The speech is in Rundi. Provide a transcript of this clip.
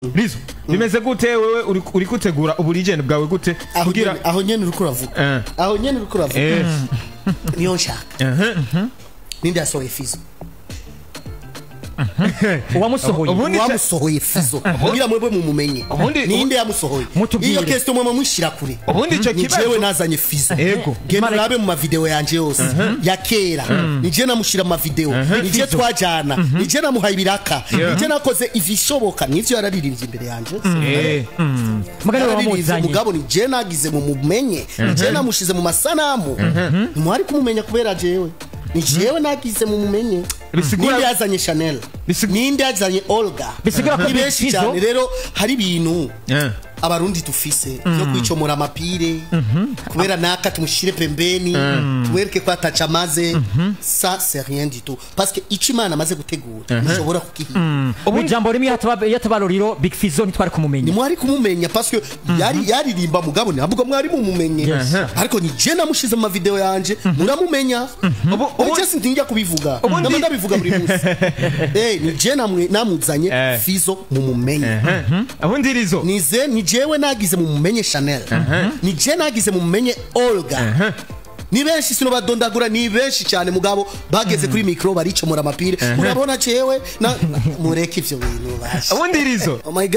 Lizo bimeze gute wewe uri kutegura ubuligende bwawe gute kugira aho nyene uri kuravuga aho nyene uri kuravuga niyo nshaka ninde yasohoye Fizo wamusohoye Fizo kugira mwebwe mumumenye ninde yamusohoye iyo kesto mwe mushira kure ubundi ico kibazo jewe nazanye Fizo genda rabe mu mavideo yanje yose ya kera nije namushira mu mavideo nije twajana nije namuhaye ibiraka nije nakoze ivishoboka nivyo yararirimbye imbere yanje mugane wamuzanye mugabo nije nagize mu mumenye nije namushize mu masanamu mwari kumumenya kubera jewe nijewe nagize mu mumenye ninde yazanye Chanel ninde yazanye Olga bisigura ko bibeshi cyane rero hari ibintu abarundi tufise yo kwicomora amapire kubera naka tumushire pembeni tuwereke ko atacamaze ça c'est rien du tout parce que Ichimana amaze gutegura nishobora kukihiga ujambo rimwe yatabaroriro Big Fizo ntitwari kumumenya ni mwari kumumenya parce que yaririmba mugabo ntabwo mwari mumumenye ariko ni je namushize mu video yanje muramumenya ubu je sintinja kubivuga ndabivuga buri munsi ni je namuzanye Fizo mumumenye abundi Lizo ni jewe nagize mu mumenye Chanel ni je nagize mu mumenye Olga ni benshi sino badondagura ni benshi cyane mugabo bageze kuri micro baricomora amapire urabona jewe mureke ivyo bintu bashi abundi Lizo oh my God